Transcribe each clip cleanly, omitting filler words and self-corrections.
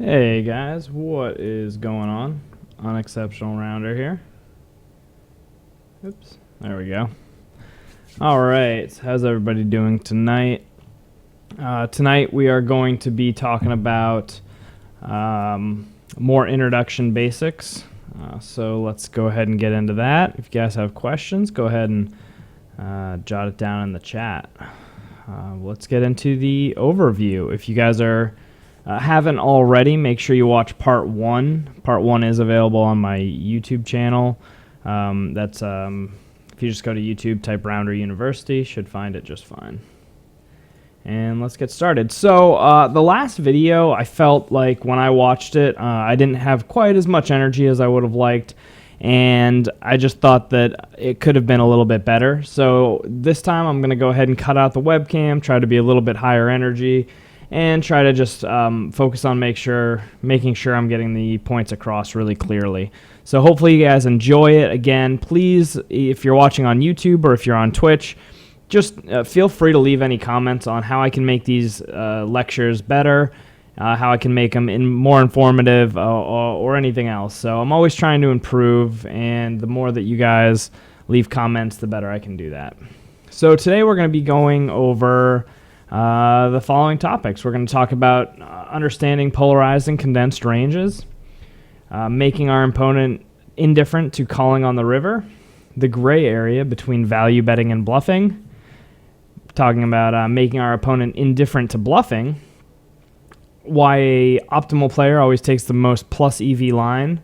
Hey guys, what is going on? Unexceptional Rounder here. Oops, there we go. Alright, how's everybody doing tonight? Tonight we are going to be talking about more introduction basics. So let's go ahead and get into that. If you guys have questions, go ahead and jot it down in the chat. Let's get into the overview. If you guys haven't already, make sure you watch part 1. Part 1 is available on my YouTube channel. If you just go to YouTube, type Rounder University, should find it just fine. And let's get started. So the last video, I felt like when I watched it, I didn't have quite as much energy as I would have liked, and I just thought that it could have been a little bit better. So this time I'm going to go ahead and cut out the webcam, try to be a little bit higher energy, and try to just focus on making sure I'm getting the points across really clearly. So hopefully you guys enjoy it. Again, please, if you're watching on YouTube or if you're on Twitch, just feel free to leave any comments on how I can make these lectures better, how I can make them more informative, or anything else. So I'm always trying to improve, and the more that you guys leave comments, the better I can do that. So today we're going to be going over the following topics. We're going to talk about understanding polarized and condensed ranges, making our opponent indifferent to calling on the river, the gray area between value betting and bluffing, talking about making our opponent indifferent to bluffing, why a optimal player always takes the most plus EV line,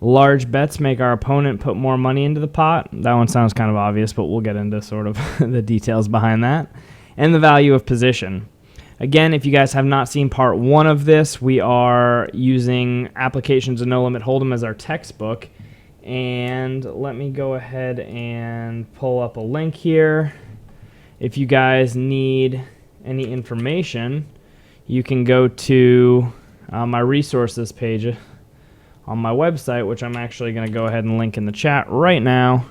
large bets make our opponent put more money into the pot. That one sounds kind of obvious, but we'll get into sort of the details behind that. And the value of position. Again, if you guys have not seen part 1 of this, we are using Applications of No Limit Hold'em as our textbook. And let me go ahead and pull up a link here. If you guys need any information, you can go to my resources page on my website, which I'm actually going to go ahead and link in the chat right now.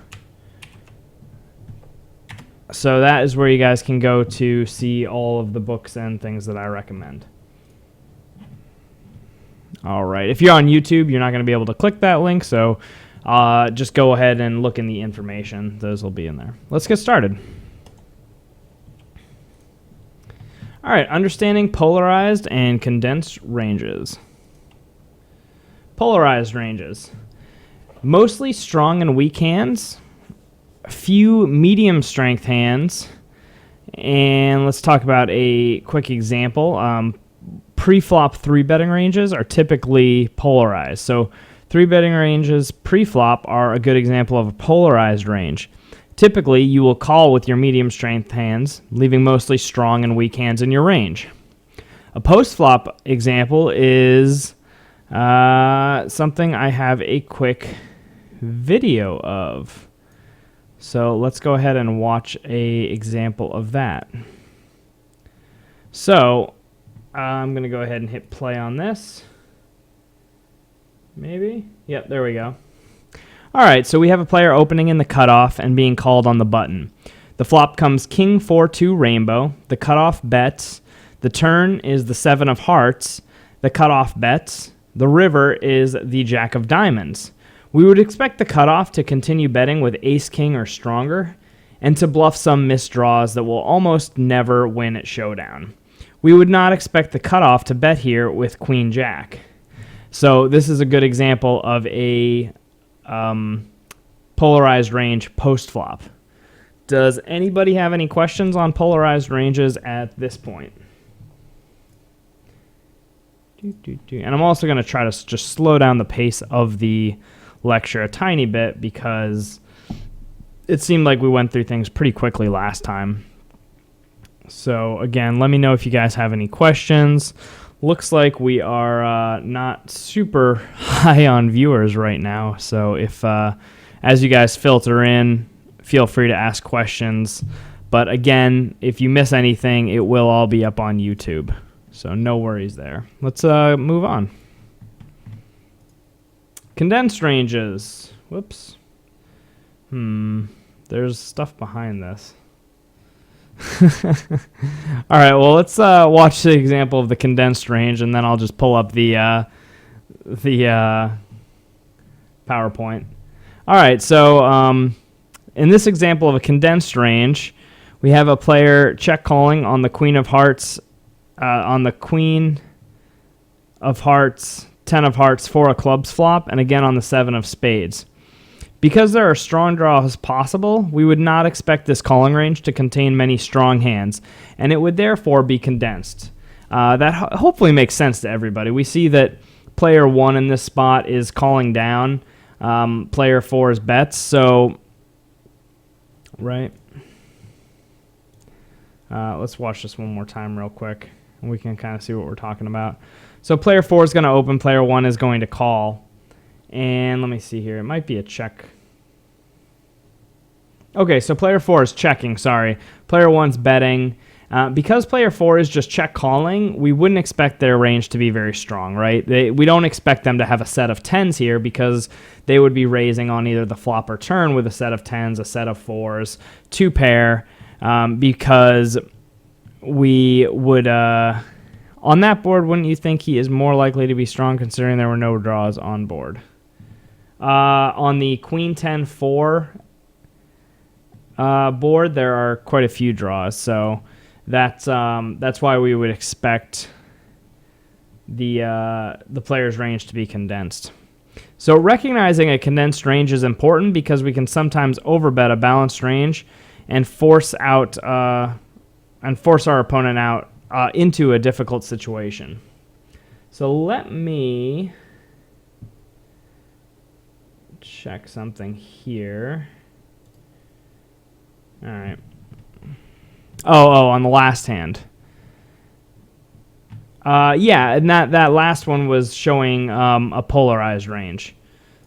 So that is where you guys can go to see all of the books and things that I recommend. All right. If you're on YouTube, you're not going to be able to click that link, so just go ahead and look in the information. Those will be in there. Let's get started. All right. Understanding polarized and condensed ranges. Polarized ranges. Mostly strong and weak hands. Few medium strength hands, and let's talk about a quick example. Pre-flop 3-betting ranges are typically polarized. So 3-betting ranges pre-flop are a good example of a polarized range. Typically, you will call with your medium strength hands, leaving mostly strong and weak hands in your range. A post-flop example is something I have a quick video of. So let's go ahead and watch an example of that. So I'm going to go ahead and hit play on this. Maybe? Yep, there we go. All right, so we have a player opening in the cutoff and being called on the button. The flop comes King 4-2 rainbow. The cutoff bets. The turn is the 7 of hearts. The cutoff bets. The river is the Jack of diamonds. We would expect the cutoff to continue betting with ace-king or stronger, and to bluff some missed draws that will almost never win at showdown. We would not expect the cutoff to bet here with queen-jack. So this is a good example of a polarized range post-flop. Does anybody have any questions on polarized ranges at this point? And I'm also going to try to just slow down the pace of the lecture a tiny bit because it seemed like we went through things pretty quickly last time. So again, let me know if you guys have any questions. Looks like we are not super high on viewers right now, so if as you guys filter in, feel free to ask questions. But again, if you miss anything, it will all be up on YouTube, so no worries there. Let's move on. Condensed ranges. Whoops. There's stuff behind this. All right, well, let's watch the example of the condensed range, and then I'll just pull up the PowerPoint. All right, so in this example of a condensed range, we have a player check calling on the Queen of Hearts, on the Queen of Hearts, 10 of Hearts, 4 of Clubs flop, and again on the 7 of Spades. Because there are strong draws possible, we would not expect this calling range to contain many strong hands, and it would therefore be condensed. That hopefully makes sense to everybody. We see that player 1 in this spot is calling down player 4's bets, so, right. Let's watch this one more time real quick, and we can kind of see what we're talking about. So player 4 is going to open, player 1 is going to call. And let me see here. It might be a check. Okay, so player 4 is checking, sorry. Player 1's betting. Because player 4 is just check calling, we wouldn't expect their range to be very strong, right? We don't expect them to have a set of 10s here because they would be raising on either the flop or turn with a set of 10s, a set of 4s, 2 pair, because we would... on that board, wouldn't you think he is more likely to be strong considering there were no draws on board? On the Queen 10-4 board, there are quite a few draws, so that's why we would expect the player's range to be condensed. So recognizing a condensed range is important because we can sometimes overbet a balanced range and force our opponent out into a difficult situation. So let me check something here. All right. Oh, on the last hand. Yeah, and that last one was showing a polarized range.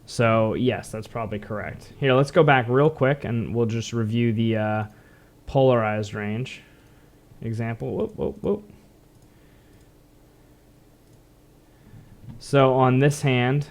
So yes, that's probably correct. Here, let's go back real quick, and we'll just review the polarized range example. Whoop. So on this hand,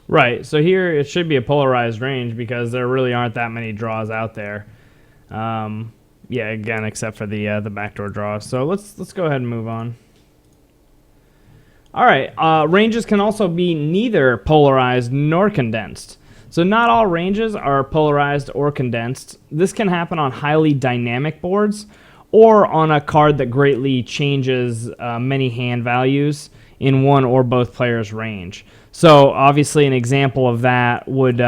right, so here it should be a polarized range because there really aren't that many draws out there. Yeah, again, except for the backdoor draws. So let's go ahead and move on. All right, ranges can also be neither polarized nor condensed. So not all ranges are polarized or condensed. This can happen on highly dynamic boards or on a card that greatly changes many hand values in one or both players' range. So obviously an example of that would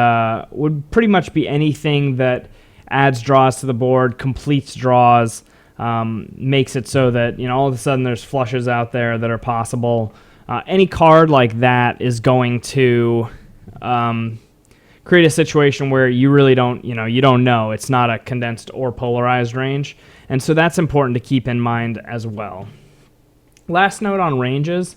pretty much be anything that adds draws to the board, completes draws, makes it so that, you know, all of a sudden there's flushes out there that are possible. Any card like that is going to create a situation where you really don't, you don't know. It's not a condensed or polarized range. And so that's important to keep in mind as well. Last note on ranges.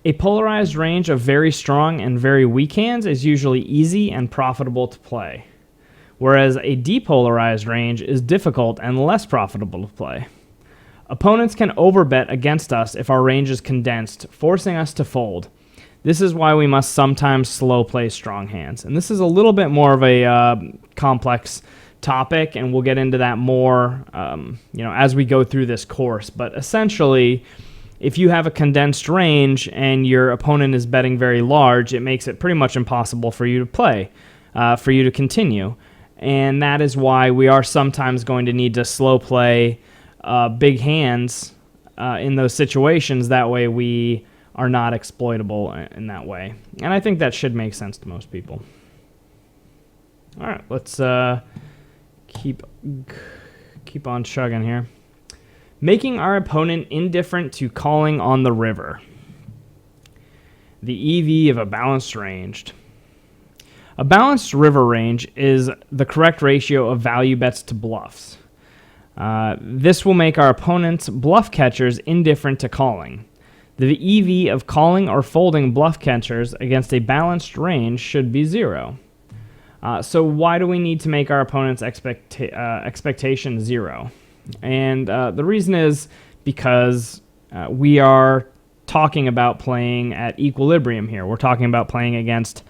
A polarized range of very strong and very weak hands is usually easy and profitable to play, whereas a depolarized range is difficult and less profitable to play. Opponents can overbet against us if our range is condensed, forcing us to fold. This is why we must sometimes slow play strong hands. And this is a little bit more of a complex topic, and we'll get into that more as we go through this course. But essentially, if you have a condensed range and your opponent is betting very large, it makes it pretty much impossible for you to play, for you to continue. And that is why we are sometimes going to need to slow play big hands in those situations. That way we are not exploitable in that way. And I think that should make sense to most people. All right, let's keep on chugging here. Making our opponent indifferent to calling on the river. The EV of a balanced range. A balanced river range is the correct ratio of value bets to bluffs. This will make our opponent's bluff catchers indifferent to calling. The EV of calling or folding bluff catchers against a balanced range should be 0. So why do we need to make our opponent's expectation 0? And the reason is because we are talking about playing at equilibrium here. We're talking about playing against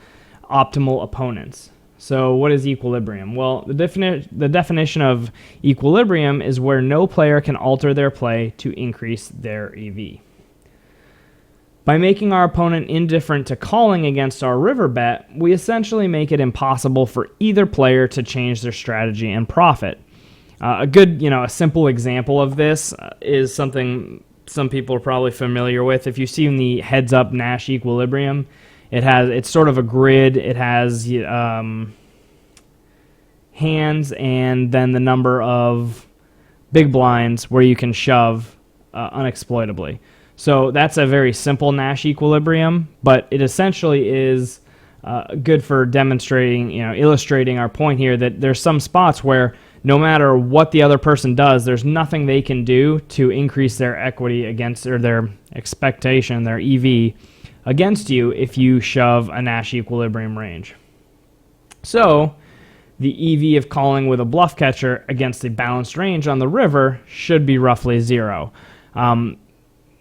optimal opponents. So what is equilibrium? Well, the definition of equilibrium is where no player can alter their play to increase their EV. By making our opponent indifferent to calling against our river bet, we essentially make it impossible for either player to change their strategy and profit. A simple example of this is something some people are probably familiar with. If you see in the heads-up Nash equilibrium, it's sort of a grid. It has hands and then the number of big blinds where you can shove unexploitably. So that's a very simple Nash equilibrium, but it essentially is good for demonstrating, illustrating our point here that there's some spots where no matter what the other person does, there's nothing they can do to increase their equity against, or their expectation, their EV, against you if you shove a Nash equilibrium range. So the EV of calling with a bluff catcher against a balanced range on the river should be roughly 0.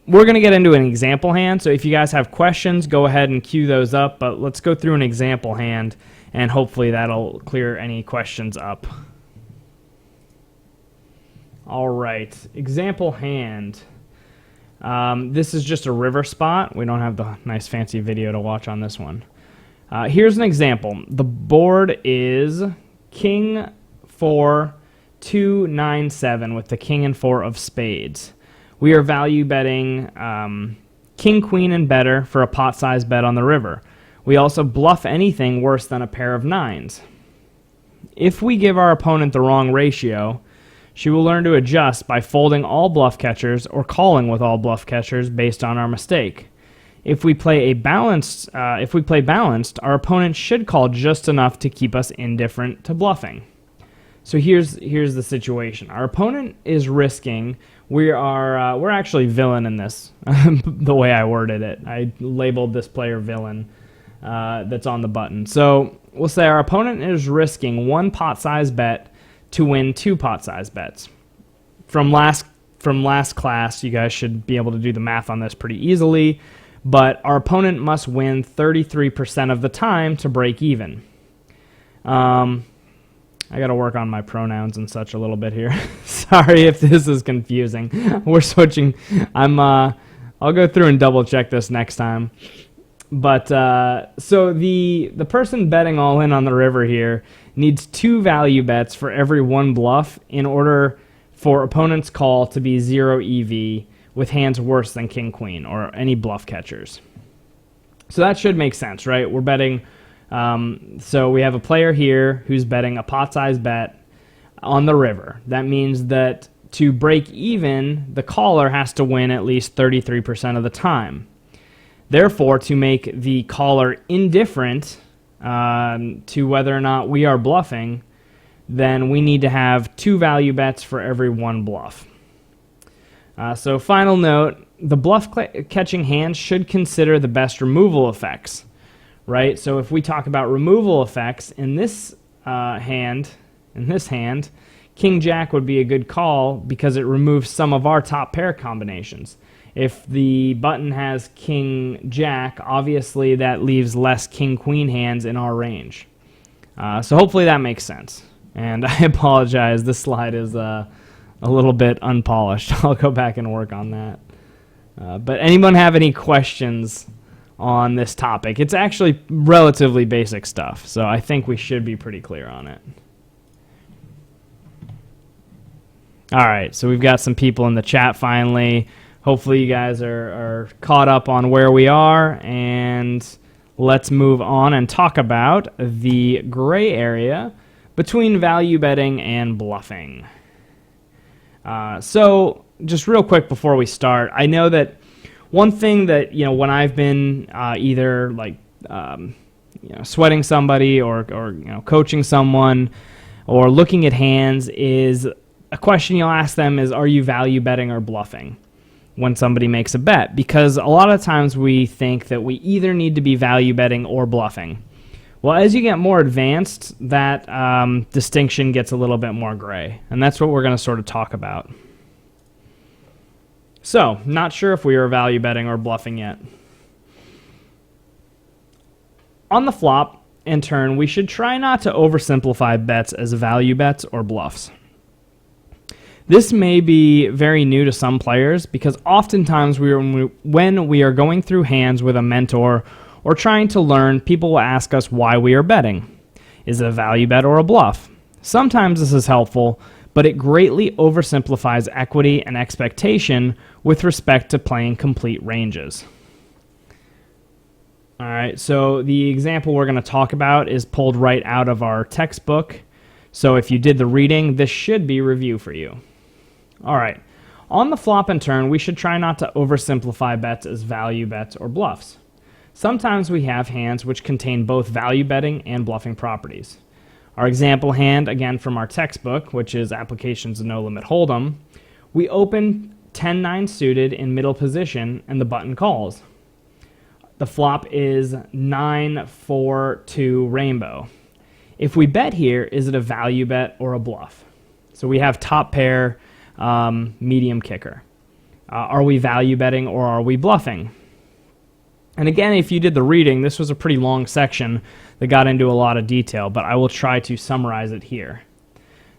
We're going to get into an example hand, so if you guys have questions, go ahead and queue those up, but let's go through an example hand, and hopefully that'll clear any questions up. All right, example hand. This is just a river spot. We don't have the nice fancy video to watch on this one. Here's an example. The board is King 4, 2, 9, 7 with the King and 4 of spades. We are value betting King, Queen, and better for a pot-sized bet on the river. We also bluff anything worse than a pair of 9s. If we give our opponent the wrong ratio, she will learn to adjust by folding all bluff catchers or calling with all bluff catchers based on our mistake. If we play balanced, our opponent should call just enough to keep us indifferent to bluffing. So here's the situation. Our opponent is risking. We're actually villain in this. The way I worded it, I labeled this player villain. That's on the button. So we'll say our opponent is risking 1 pot-sized bet to win 2 pot-sized bets. From last class, you guys should be able to do the math on this pretty easily. But our opponent must win 33% of the time to break even. I got to work on my pronouns and such a little bit here. Sorry if this is confusing. We're switching. I'll go through and double check this next time. But so the person betting all in on the river here needs 2 value bets for every 1 bluff in order for opponent's call to be 0 EV with hands worse than King, Queen, or any bluff catchers. So that should make sense, right? We're betting. So we have a player here who's betting a pot-sized bet on the river. That means that to break even, the caller has to win at least 33% of the time. Therefore, to make the caller indifferent to whether or not we are bluffing, then we need to have 2 value bets for every 1 bluff. So final note, the bluff catching hand should consider the best removal effects. Right, so if we talk about removal effects in this hand, King Jack would be a good call because it removes some of our top pair combinations. If the button has King Jack, obviously that leaves less King Queen hands in our range. So hopefully that makes sense. And I apologize, this slide is a little bit unpolished. I'll go back and work on that. But anyone have any questions on this topic? It's actually relatively basic stuff, so I think we should be pretty clear on it. All right, so we've got some people in the chat finally. Hopefully you guys are caught up on where we are, and let's move on and talk about the gray area between value betting and bluffing. So just real quick before we start, I know that one thing that, when I've been either sweating somebody or coaching someone or looking at hands is a question you'll ask them is, are you value betting or bluffing when somebody makes a bet? Because a lot of times we think that we either need to be value betting or bluffing, Well, as you get more advanced, that distinction gets a little bit more gray, and that's what we're going to sort of talk about. So, not sure if we are value betting or bluffing yet. On the flop and turn, we should try not to oversimplify bets as value bets or bluffs. This may be very new to some players because oftentimes when we are going through hands with a mentor or trying to learn, people will ask us why we are betting. Is it a value bet or a bluff? Sometimes this is helpful, but it greatly oversimplifies equity and expectation with respect to playing complete ranges. All right, so the example we're going to talk about is pulled right out of our textbook. So if you did the reading, this should be review for you. All right, on the flop and turn, we should try not to oversimplify bets as value bets or bluffs. Sometimes we have hands which contain both value betting and bluffing properties. Our example hand, again from our textbook, which is Applications of No Limit Hold'em, we open 10-9 suited in middle position and the button calls. The flop is 9-4-2 rainbow. If we bet here, is it a value bet or a bluff? So we have top pair, medium kicker. Are we value betting or are we bluffing? And again, if you did the reading, this was a pretty long section that got into a lot of detail, but I will try to summarize it here.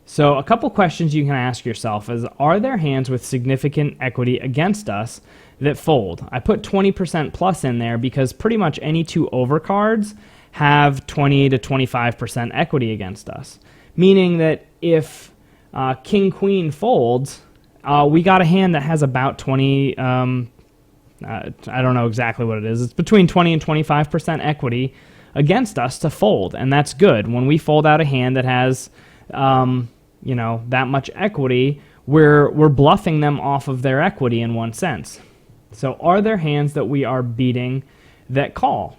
So a couple questions you can ask yourself is, are there hands with significant equity against us that fold? I put 20% plus in there because pretty much any two overcards have 20 to 25% equity against us, meaning that if King-Queen folds, we got a hand that has about 20, I don't know exactly what it is. It's between 20 and 25% equity against us to fold, and that's good. When we fold out a hand that has, that much equity, we're bluffing them off of their equity in one sense. So are there hands that we are beating that call?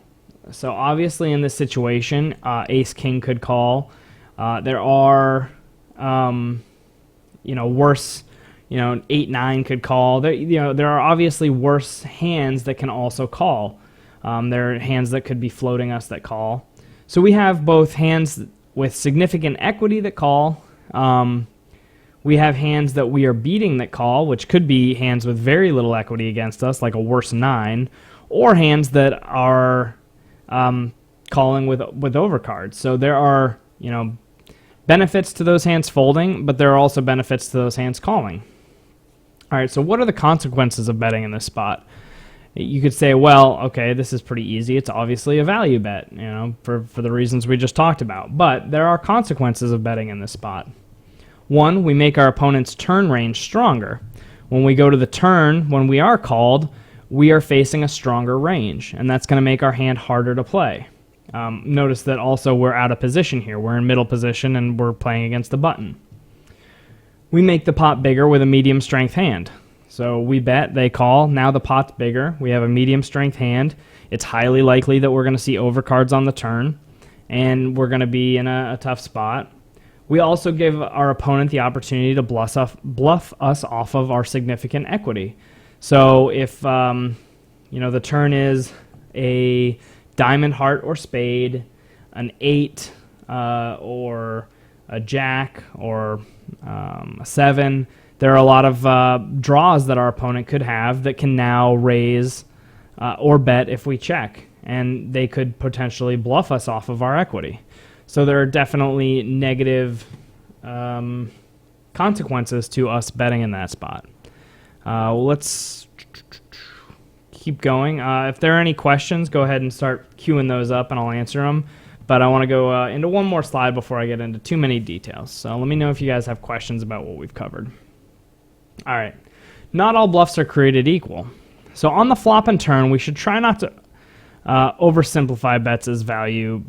So obviously in this situation, Ace-King could call. There are, worse. 8-9 could call. There are obviously worse hands that can also call. There are hands that could be floating us that call. So we have both hands with significant equity that call. We have hands that we are beating that call, which could be hands with very little equity against us, like a worse 9, or hands that are calling with overcards. So there are benefits to those hands folding, but there are also benefits to those hands calling. All right, so what are the consequences of betting in this spot? You could say, well, okay, this is pretty easy. It's obviously a value bet, for the reasons we just talked about. But there are consequences of betting in this spot. One, we make our opponent's turn range stronger. When we go to the turn, when we are called, we are facing a stronger range, and that's going to make our hand harder to play. Notice that also we're out of position here. We're in middle position, and we're playing against the button. We make the pot bigger with a medium strength hand. So we bet, they call, now the pot's bigger. We have a medium strength hand. It's highly likely that we're going to see overcards on the turn, and we're going to be in a tough spot. We also give our opponent the opportunity to bluff us off of our significant equity. So if the turn is a diamond, heart, or spade, an 8, or a jack, or a 7, there are a lot of draws that our opponent could have that can now raise or bet if we check, and they could potentially bluff us off of our equity. So there are definitely negative consequences to us betting in that spot. Let's keep going. If there are any questions, go ahead and start queuing those up and I'll answer them. But I want to go into one more slide before I get into too many details. So let me know if you guys have questions about what we've covered. All right. Not all bluffs are created equal. So on the flop and turn, we should try not to oversimplify bets as value.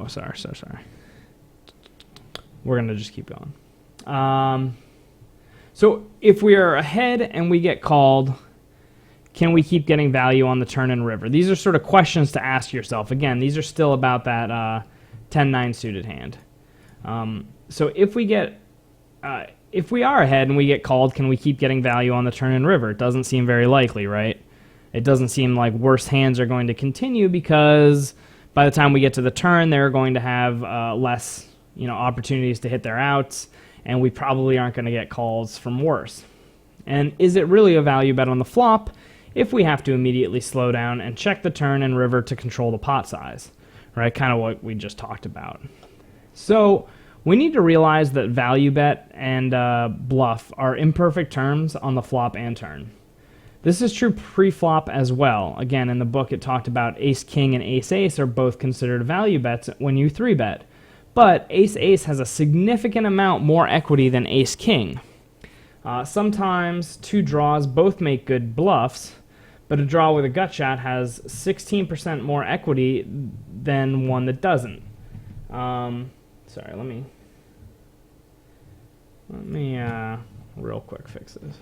Sorry. We're going to just keep going. So if we are ahead and we get called, can we keep getting value on the turn and river? These are sort of questions to ask yourself. Again, these are still about that 10-9 suited hand. So if we are ahead and we get called, can we keep getting value on the turn and river? It doesn't seem very likely, right? It doesn't seem like worse hands are going to continue because by the time we get to the turn, they're going to have less opportunities to hit their outs, and we probably aren't going to get calls from worse. And is it really a value bet on the flop if we have to immediately slow down and check the turn and river to control the pot size? Right, kind of what we just talked about. So we need to realize that value bet and bluff are imperfect terms on the flop and turn. This is true pre-flop as well. Again, in the book it talked about ace-king and ace-ace are both considered value bets when you 3-bet. But ace-ace has a significant amount more equity than ace-king. Sometimes two draws both make good bluffs, but a draw with a gut shot has 16% more equity than one that doesn't. Sorry, let me real quick fix this.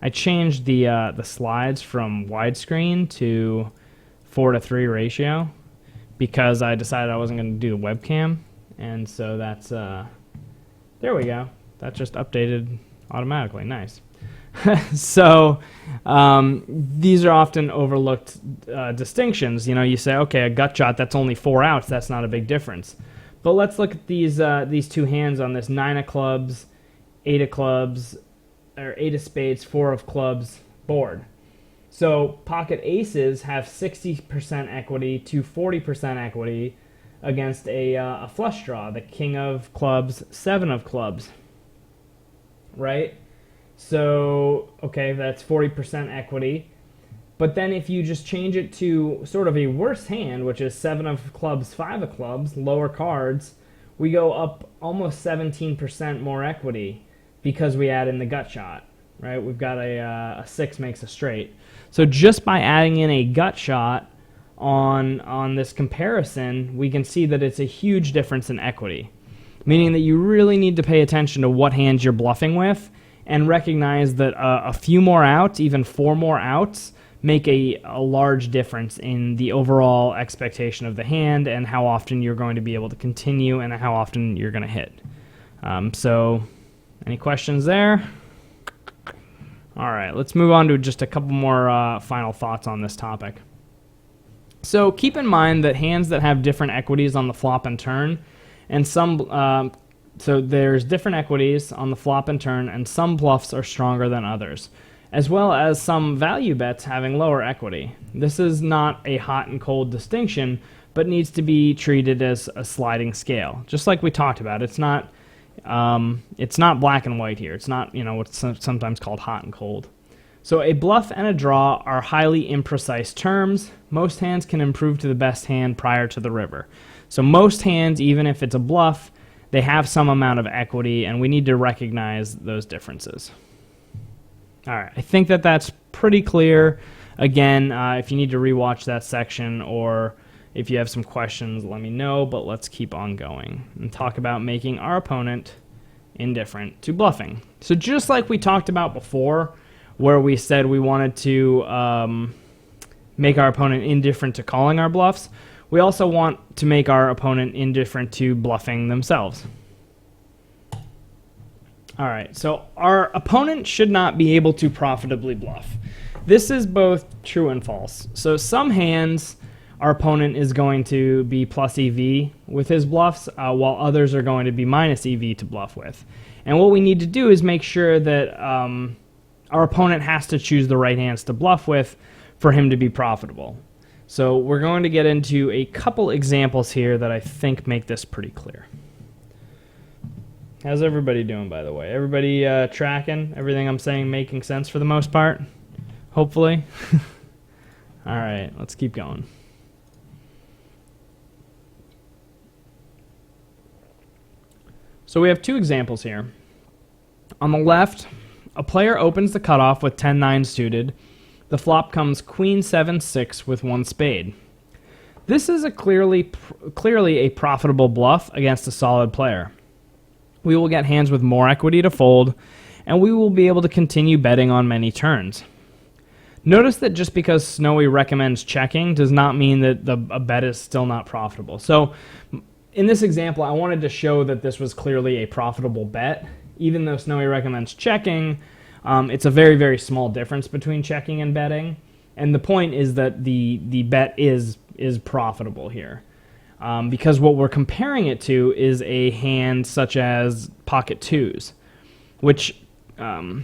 I changed the slides from widescreen to 4:3 ratio because I decided I wasn't going to do the webcam, and so that's there we go. That just updated automatically. Nice. So these are often overlooked distinctions. You say, okay, a gut shot, that's only 4 outs. That's not a big difference. But let's look at these two hands on this 9 of clubs, 8 of clubs, or 8 of spades, 4 of clubs board. So pocket aces have 60% equity to 40% equity against a flush draw, the king of clubs, 7 of clubs, right? So, okay, that's 40% equity. But then if you just change it to sort of a worse hand, which is 7 of clubs, 5 of clubs, lower cards, we go up almost 17% more equity because we add in the gut shot, right? We've got a 6 makes a straight. So just by adding in a gut shot on this comparison, we can see that it's a huge difference in equity, meaning that you really need to pay attention to what hands you're bluffing with and recognize that a few more outs, even 4 more outs, make a large difference in the overall expectation of the hand and how often you're going to be able to continue and how often you're going to hit. So any questions there? All right, let's move on to just a couple more final thoughts on this topic. So keep in mind that hands that have different equities on the flop and turn, and so there's different equities on the flop and turn, and some bluffs are stronger than others, as well as some value bets having lower equity. This is not a hot and cold distinction, but needs to be treated as a sliding scale. Just like we talked about, it's not black and white here. It's not what's sometimes called hot and cold. So a bluff and a draw are highly imprecise terms. Most hands can improve to the best hand prior to the river. So most hands, even if it's a bluff, they have some amount of equity, and we need to recognize those differences. All right, I think that's pretty clear. Again, if you need to rewatch that section or if you have some questions, let me know, but let's keep on going and talk about making our opponent indifferent to bluffing. So just like we talked about before, where we said we wanted to make our opponent indifferent to calling our bluffs, we also want to make our opponent indifferent to bluffing themselves. All right, so our opponent should not be able to profitably bluff. This is both true and false. So some hands, our opponent is going to be plus EV with his bluffs, while others are going to be minus EV to bluff with. And what we need to do is make sure that our opponent has to choose the right hands to bluff with for him to be profitable. So we're going to get into a couple examples here that I think make this pretty clear. How's everybody doing, by the way? Everybody tracking? Everything I'm saying making sense for the most part? Hopefully? All right, let's keep going. So we have two examples here. On the left, a player opens the cutoff with 10-9 suited. The flop comes queen 7-6 with 1 spade. This is clearly a profitable bluff against a solid player. We will get hands with more equity to fold, and we will be able to continue betting on many turns. Notice that just because Snowy recommends checking does not mean that a bet is still not profitable. So in this example, I wanted to show that this was clearly a profitable bet. Even though Snowy recommends checking, it's a very, very small difference between checking and betting. And the point is that the bet is profitable here. Because what we're comparing it to is a hand such as pocket twos, which is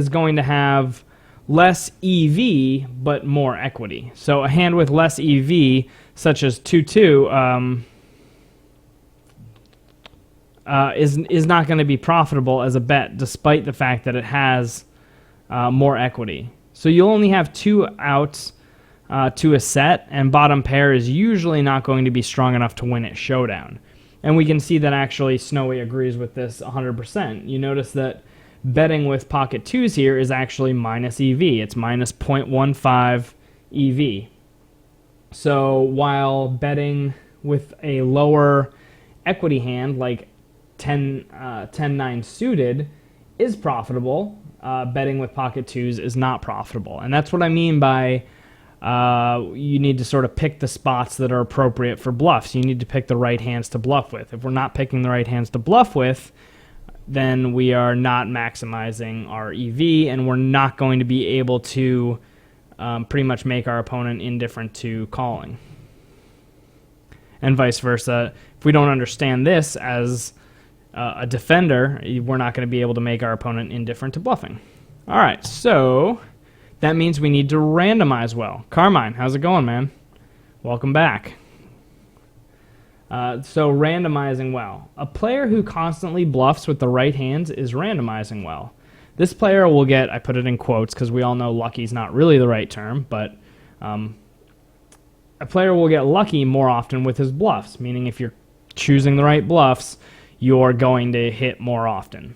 going to have less EV but more equity. So a hand with less EV, such as 2-2, is not going to be profitable as a bet, despite the fact that it has more equity. So you'll only have 2 outs to a set, and bottom pair is usually not going to be strong enough to win at showdown. And we can see that actually Snowy agrees with this 100%. You notice that betting with pocket twos here is actually minus EV. It's minus 0.15 EV. So while betting with a lower equity hand like 10-9 suited is profitable, betting with pocket twos is not profitable. And that's what I mean by you need to sort of pick the spots that are appropriate for bluffs. You need to pick the right hands to bluff with. If we're not picking the right hands to bluff with, then we are not maximizing our EV, and we're not going to be able to pretty much make our opponent indifferent to calling. And vice versa. If we don't understand this as a defender, we're not going to be able to make our opponent indifferent to bluffing. All right, so that means we need to randomize well. Carmine, how's it going, man? Welcome back. So randomizing well. A player who constantly bluffs with the right hands is randomizing well. This player will get, I put it in quotes because we all know lucky is not really the right term, but a player will get lucky more often with his bluffs, meaning if you're choosing the right bluffs, you're going to hit more often.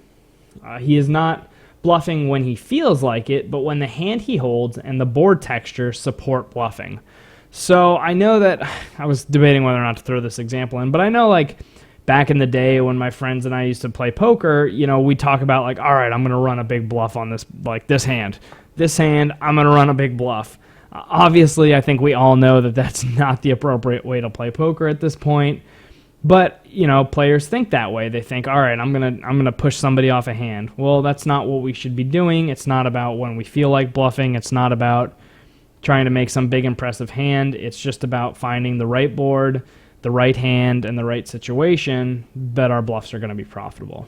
He is not bluffing when he feels like it, but when the hand he holds and the board texture support bluffing. So I know that I was debating whether or not to throw this example in, but I know like back in the day when my friends and I used to play poker, you know, we talk about like, all right, I'm going to run a big bluff on this, like this hand, I'm going to run a big bluff. Obviously, I think we all know that that's not the appropriate way to play poker at this point. But, you know, players think that way. They think, all right, I'm gonna push somebody off a hand. Well, that's not what we should be doing. It's not about when we feel like bluffing. It's not about trying to make some big impressive hand. It's just about finding the right board, the right hand, and the right situation that our bluffs are going to be profitable.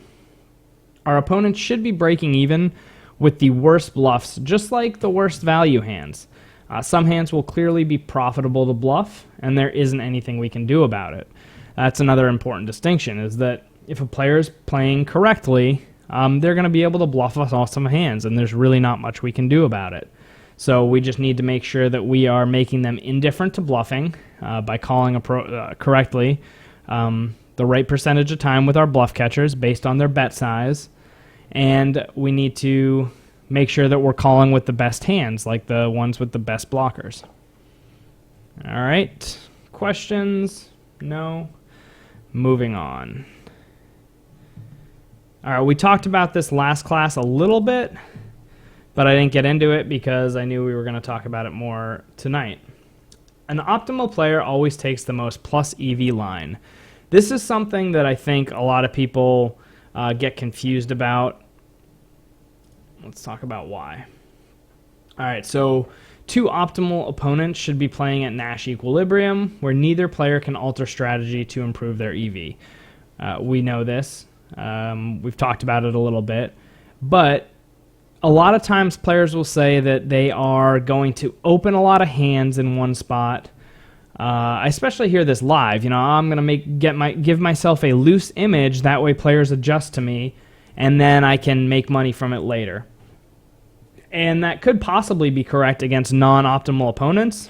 Our opponents should be breaking even with the worst bluffs, just like the worst value hands. Some hands will clearly be profitable to bluff, and there isn't anything we can do about it. That's another important distinction, is that if a player is playing correctly, they're going to be able to bluff us off some hands, and there's really not much we can do about it. So we just need to make sure that we are making them indifferent to bluffing by calling correctly the right percentage of time with our bluff catchers based on their bet size, and we need to make sure that we're calling with the best hands, like the ones with the best blockers. All right, questions? No? Moving on. All right, we talked about this last class a little bit, but I didn't get into it because I knew we were going to talk about it more tonight. An optimal player always takes the most plus EV line. This is something that I think a lot of people get confused about. Let's talk about why. All right, so two optimal opponents should be playing at Nash equilibrium, where neither player can alter strategy to improve their EV. We know this. We've talked about it a little bit. But a lot of times players will say that they are going to open a lot of hands in one spot. I especially hear this live. You know, I'm going to give myself a loose image. That way players adjust to me, and then I can make money from it later. And that could possibly be correct against non-optimal opponents.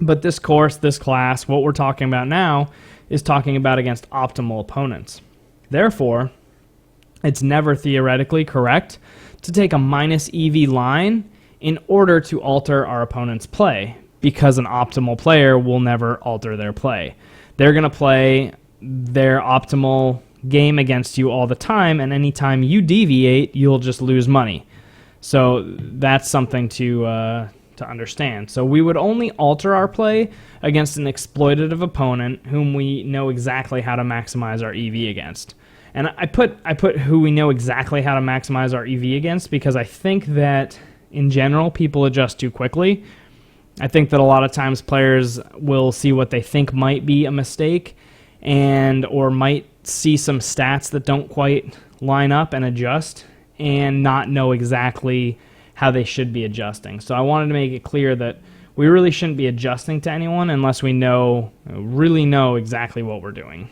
But this course, this class, what we're talking about now is talking about against optimal opponents. Therefore, it's never theoretically correct to take a minus EV line in order to alter our opponent's play, because an optimal player will never alter their play. They're going to play their optimal game against you all the time, and anytime you deviate, you'll just lose money. So that's something to understand. So we would only alter our play against an exploitative opponent whom we know exactly how to maximize our EV against. And I put who we know exactly how to maximize our EV against, because I think that in general people adjust too quickly. I think that a lot of times players will see what they think might be a mistake, and or might see some stats that don't quite line up and adjust, and not know exactly how they should be adjusting. So I wanted to make it clear that we really shouldn't be adjusting to anyone unless we really know exactly what we're doing.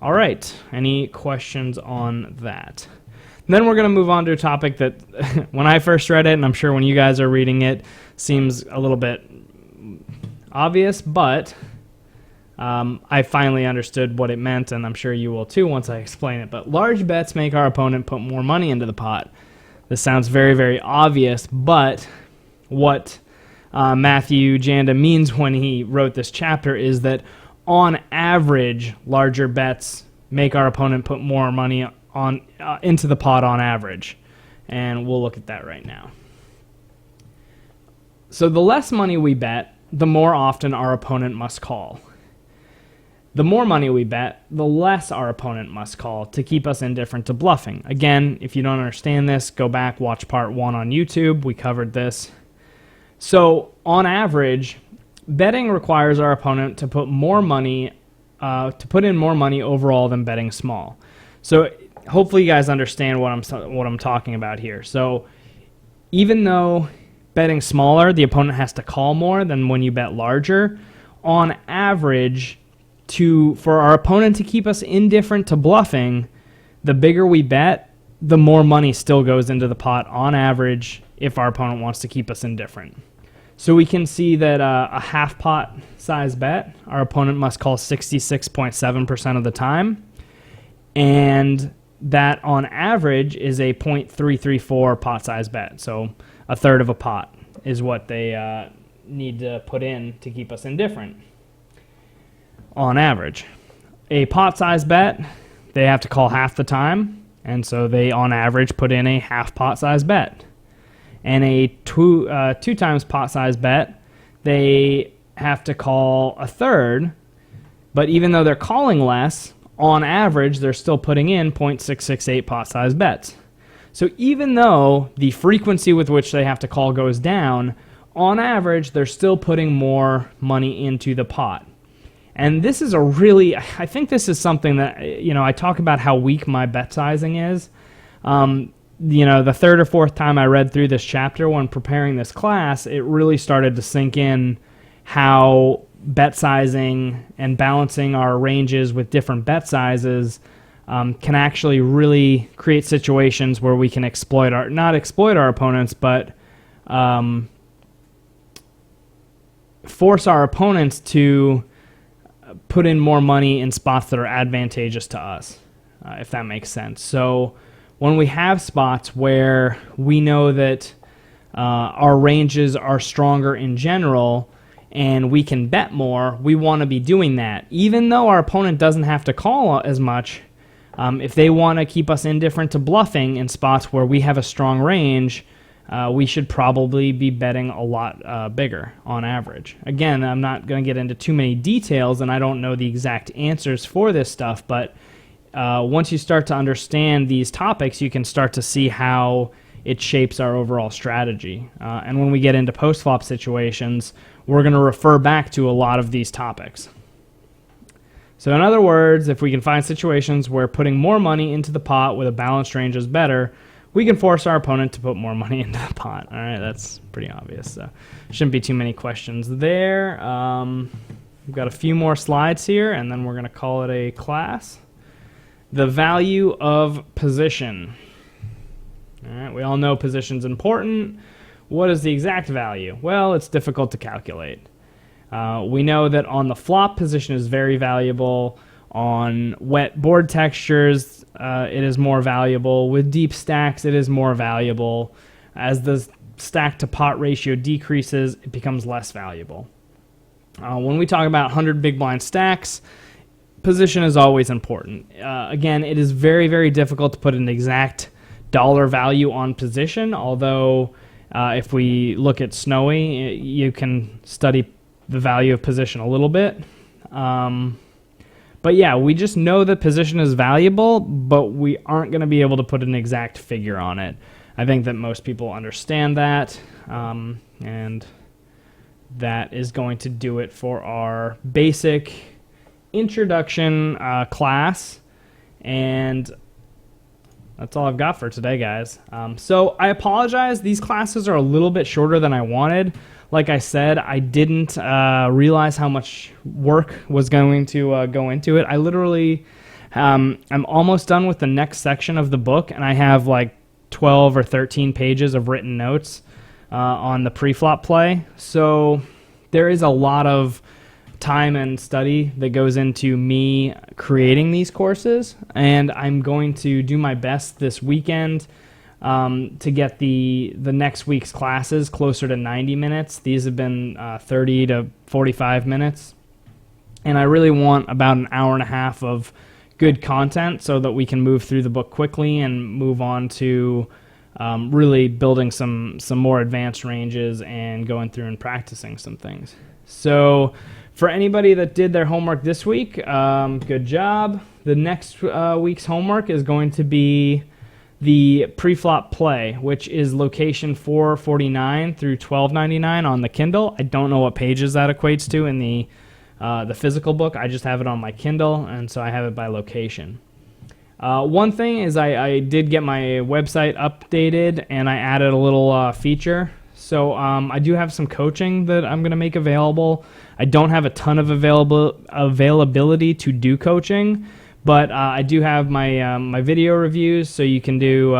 All right, any questions on that? Then we're going to move on to a topic that when I first read it, and I'm sure when you guys are reading it, seems a little bit obvious, but I finally understood what it meant, and I'm sure you will too once I explain it. But large bets make our opponent put more money into the pot. This sounds very, very obvious, but what Matthew Janda means when he wrote this chapter is that on average, larger bets make our opponent put more money into the pot on average. And we'll look at that right now. So the less money we bet, the more often our opponent must call. The more money we bet, the less our opponent must call to keep us indifferent to bluffing. Again, if you don't understand this, go back, watch part 1 on YouTube. We covered this. So on average, betting requires our opponent to put more money, to put in more money overall than betting small. So hopefully you guys understand what I'm talking about here. So even though betting smaller, the opponent has to call more than when you bet larger, on average, for our opponent to keep us indifferent to bluffing, the bigger we bet, the more money still goes into the pot on average if our opponent wants to keep us indifferent. So we can see that a half pot size bet, our opponent must call 66.7% of the time, and that on average is a 0.334 pot size bet. So a third of a pot is what they need to put in to keep us indifferent on average. A pot size bet, they have to call half the time, and so they on average put in a half pot size bet. And a two times pot size bet, they have to call a third, but even though they're calling less, on average, they're still putting in 0.668 pot size bets. So even though the frequency with which they have to call goes down, on average, they're still putting more money into the pot. And this is I think this is something that, I talk about how weak my bet sizing is. The third or fourth time I read through this chapter when preparing this class, it really started to sink in how bet sizing and balancing our ranges with different bet sizes can actually really create situations where we can not exploit our opponents, but force our opponents to put in more money in spots that are advantageous to us, if that makes sense. So when we have spots where we know that our ranges are stronger in general and we can bet more, we want to be doing that. Even though our opponent doesn't have to call as much, if they want to keep us indifferent to bluffing in spots where we have a strong range, we should probably be betting a lot bigger on average. Again, I'm not going to get into too many details, and I don't know the exact answers for this stuff, but once you start to understand these topics, you can start to see how it shapes our overall strategy. And when we get into post-flop situations, we're going to refer back to a lot of these topics. So in other words, if we can find situations where putting more money into the pot with a balanced range is better, we can force our opponent to put more money into the pot. All right, that's pretty obvious. So shouldn't be too many questions there. We've got a few more slides here, and then we're going to call it a class. The value of position. All right, we all know position's important. What is the exact value? Well, it's difficult to calculate. We know that on the flop, position is very valuable. On wet board textures, it is more valuable. With deep stacks, it is more valuable. As the stack to pot ratio decreases, it becomes less valuable. When we talk about 100 big blind stacks, position is always important. Again, it is very, very difficult to put an exact dollar value on position, although if we look at Snowy, you can study the value of position a little bit. But yeah, we just know the position is valuable, but we aren't going to be able to put an exact figure on it. I think that most people understand that, and that is going to do it for our basic introduction class, and that's all I've got for today, guys. So I apologize. These classes are a little bit shorter than I wanted. Like I said, I didn't realize how much work was going to go into it. I literally, I'm almost done with the next section of the book, and I have like 12 or 13 pages of written notes on the pre-flop play. So there is a lot of time and study that goes into me creating these courses, and I'm going to do my best this weekend to get the next week's classes closer to 90 minutes. These have been 30 to 45 minutes, and I really want about an hour and a half of good content so that we can move through the book quickly and move on to really building some more advanced ranges and going through and practicing some things. So for anybody that did their homework this week, good job. The next week's homework is going to be the pre-flop play, which is location 449 through 1299 on the Kindle. I don't know what pages that equates to in the physical book. I just have it on my Kindle, and so I have it by location. One thing is I did get my website updated, and I added a little feature. So I do have some coaching that I'm going to make available. I don't have a ton of availability to do coaching, but I do have my video reviews, so you can do,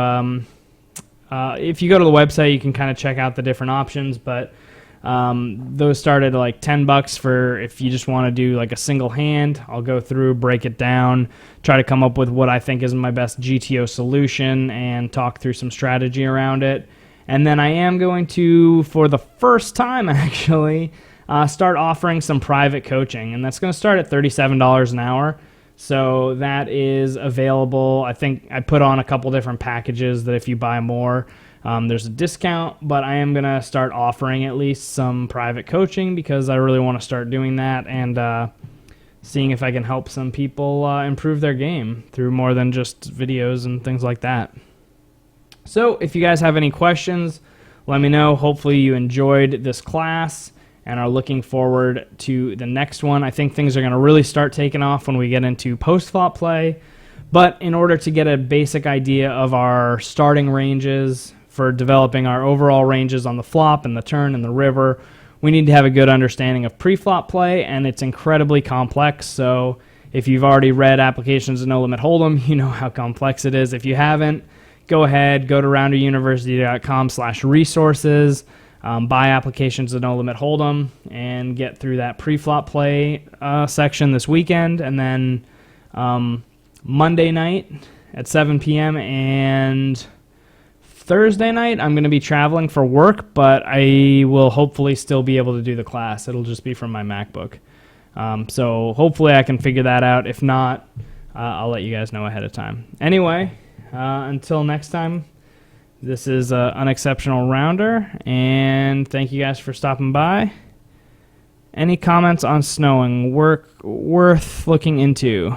if you go to the website, you can kind of check out the different options, but those start at like $10 for if you just want to do like a single hand. I'll go through, break it down, try to come up with what I think is my best GTO solution and talk through some strategy around it. And then I am going to, for the first time actually, start offering some private coaching, and that's going to start at $37 an hour. So that is available. I think I put on a couple different packages that if you buy more, there's a discount, but I am going to start offering at least some private coaching because I really want to start doing that and seeing if I can help some people improve their game through more than just videos and things like that. So if you guys have any questions, let me know. Hopefully you enjoyed this class and are looking forward to the next one. I think things are going to really start taking off when we get into post-flop play. But in order to get a basic idea of our starting ranges for developing our overall ranges on the flop and the turn and the river, we need to have a good understanding of pre-flop play, and it's incredibly complex. So if you've already read Applications to No Limit Hold'em, you know how complex it is. If you haven't, go ahead, go to rounderuniversity.com/resources, buy Applications to No Limit Hold'em, and get through that pre-flop play section this weekend. And then Monday night at 7 p.m. and Thursday night, I'm going to be traveling for work, but I will hopefully still be able to do the class. It'll just be from my MacBook. So hopefully I can figure that out. If not, I'll let you guys know ahead of time. Anyway, until next time, this is Unexceptional Rounder, and thank you guys for stopping by. Any comments on snowing? Worth looking into?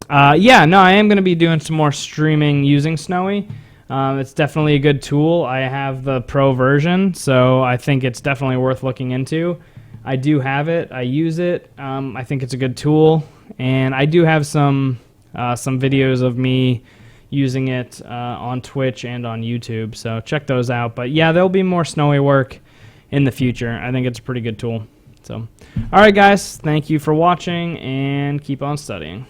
Yeah, no, I am going to be doing some more streaming using Snowy. It's definitely a good tool. I have the pro version, so I think it's definitely worth looking into. I do have it. I use it. I think it's a good tool, and I do have some videos of me using it on Twitch and on YouTube, so check those out. But yeah, there'll be more Snowy work in the future. I think it's a pretty good tool. So, all right, guys, thank you for watching, and keep on studying.